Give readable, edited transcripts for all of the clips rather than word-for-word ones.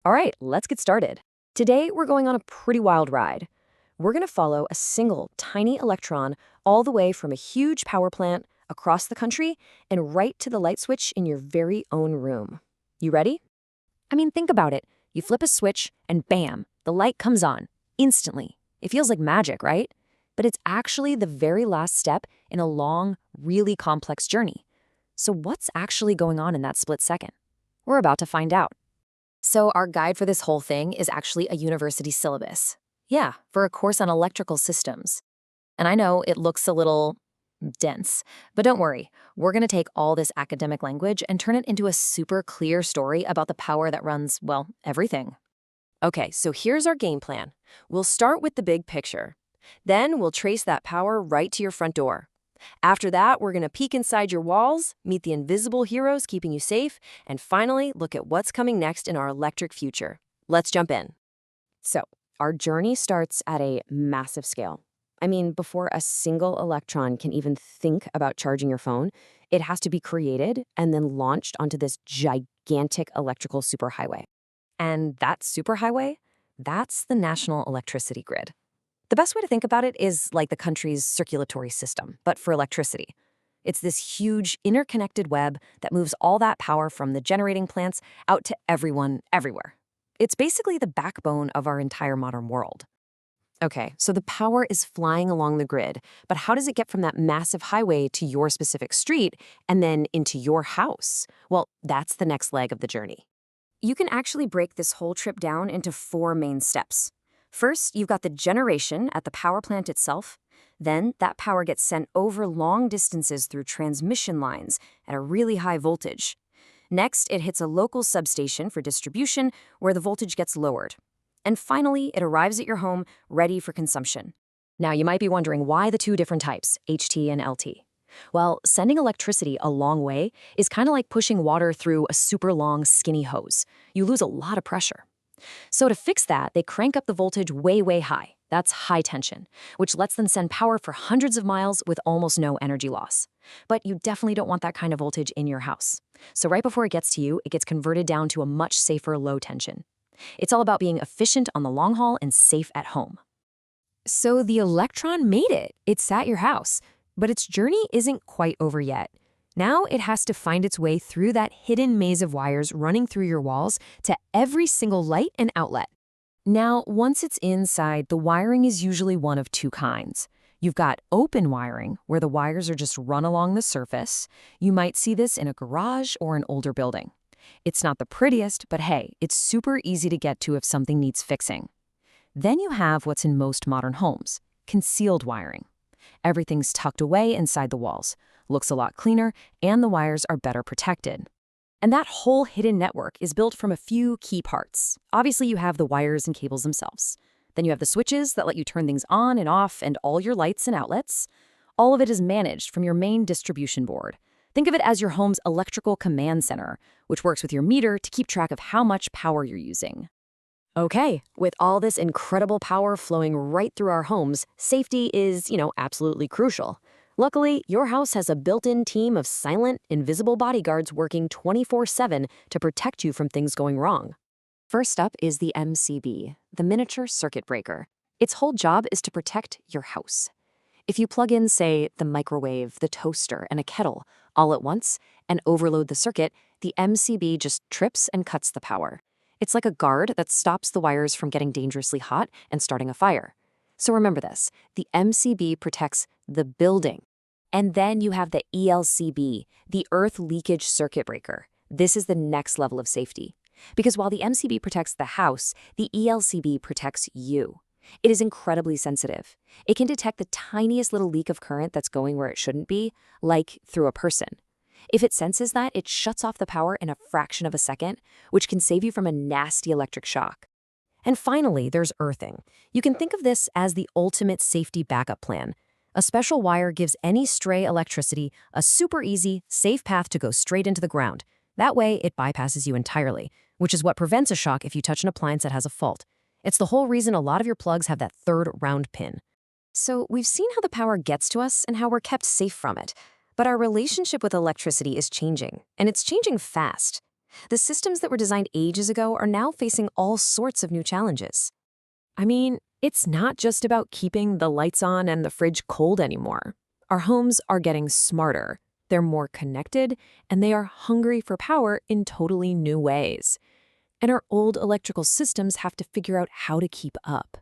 All right, let's get started. Today, we're going on a pretty wild ride. We're going to follow a single tiny electron all the way from a huge power plant across the country and right to the light switch in your very own room. You ready? I mean, think about it. You flip a switch and bam, the light comes on instantly. It feels like magic, right? But it's actually the very last step in a long, really complex journey. So, what's actually going on in that split second? We're about to find out. So our guide for this whole thing is actually a university syllabus. Yeah, for a course on electrical systems. And I know it looks a little dense, but don't worry. We're going to take all this academic language and turn it into a super clear story about the power that runs, well, everything. Okay, so here's our game plan. We'll start with the big picture. Then we'll trace that power right to your front door. After that, we're going to peek inside your walls, meet the invisible heroes keeping you safe, and finally, look at what's coming next in our electric future. Let's jump in. So, our journey starts at a massive scale. I mean, before a single electron can even think about charging your phone, it has to be created and then launched onto this gigantic electrical superhighway. And that superhighway, that's the national electricity grid. The best way to think about it is like the country's circulatory system, but for electricity. It's this huge interconnected web that moves all that power from the generating plants out to everyone, everywhere. It's basically the backbone of our entire modern world. Okay, so the power is flying along the grid, but how does it get from that massive highway to your specific street and then into your house? Well, that's the next leg of the journey. You can actually break this whole trip down into four main steps. First, you've got the generation at the power plant itself. Then, that power gets sent over long distances through transmission lines at a really high voltage. Next, it hits a local substation for distribution where the voltage gets lowered. And finally, it arrives at your home ready for consumption. Now, you might be wondering why the two different types, HT and LT. Well, sending electricity a long way is kind of like pushing water through a super long, skinny hose. You lose a lot of pressure. So to fix that, they crank up the voltage way, way high. That's high tension, which lets them send power for hundreds of miles with almost no energy loss. But you definitely don't want that kind of voltage in your house. So right before it gets to you, it gets converted down to a much safer low tension. It's all about being efficient on the long haul and safe at home. So the electron made it. It's at your house. But its journey isn't quite over yet. Now it has to find its way through that hidden maze of wires running through your walls to every single light and outlet. Now, once it's inside, the wiring is usually one of two kinds. You've got open wiring, where the wires are just run along the surface. You might see this in a garage or an older building. It's not the prettiest, but hey, it's super easy to get to if something needs fixing. Then you have what's in most modern homes, concealed wiring. Everything's tucked away inside the walls, looks a lot cleaner, and the wires are better protected. And that whole hidden network is built from a few key parts. Obviously, you have the wires and cables themselves. Then you have the switches that let you turn things on and off and all your lights and outlets. All of it is managed from your main distribution board. Think of it as your home's electrical command center, which works with your meter to keep track of how much power you're using. Okay, with all this incredible power flowing right through our homes, safety is, absolutely crucial. Luckily, your house has a built-in team of silent, invisible bodyguards working 24/7 to protect you from things going wrong. First up is the MCB, the miniature circuit breaker. Its whole job is to protect your house. If you plug in, say, the microwave, the toaster, and a kettle all at once and overload the circuit, the MCB just trips and cuts the power. It's like a guard that stops the wires from getting dangerously hot and starting a fire. So remember this, the MCB protects the building. And then you have the ELCB, the earth leakage circuit breaker. This is the next level of safety. Because while the MCB protects the house, the ELCB protects you. It is incredibly sensitive. It can detect the tiniest little leak of current that's going where it shouldn't be, like through a person. If it senses that, it shuts off the power in a fraction of a second, which can save you from a nasty electric shock. And finally, there's earthing. You can think of this as the ultimate safety backup plan. A special wire gives any stray electricity a super easy, safe path to go straight into the ground. That way, it bypasses you entirely, which is what prevents a shock if you touch an appliance that has a fault. It's the whole reason a lot of your plugs have that third round pin. So we've seen how the power gets to us and how we're kept safe from it. But our relationship with electricity is changing, and it's changing fast. The systems that were designed ages ago are now facing all sorts of new challenges. I mean, it's not just about keeping the lights on and the fridge cold anymore. Our homes are getting smarter, they're more connected, and they are hungry for power in totally new ways. And our old electrical systems have to figure out how to keep up.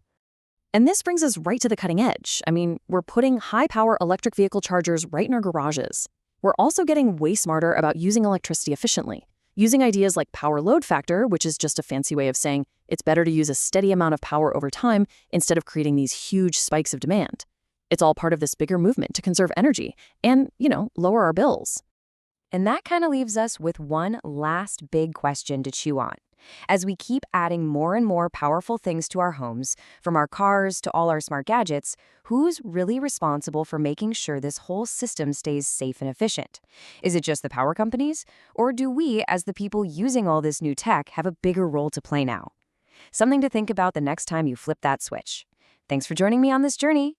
And this brings us right to the cutting edge. I mean, we're putting high-power electric vehicle chargers right in our garages. We're also getting way smarter about using electricity efficiently, using ideas like power load factor, which is just a fancy way of saying it's better to use a steady amount of power over time instead of creating these huge spikes of demand. It's all part of this bigger movement to conserve energy and, lower our bills. And that kind of leaves us with one last big question to chew on. As we keep adding more and more powerful things to our homes, from our cars to all our smart gadgets, who's really responsible for making sure this whole system stays safe and efficient? Is it just the power companies? Or do we, as the people using all this new tech, have a bigger role to play now? Something to think about the next time you flip that switch. Thanks for joining me on this journey.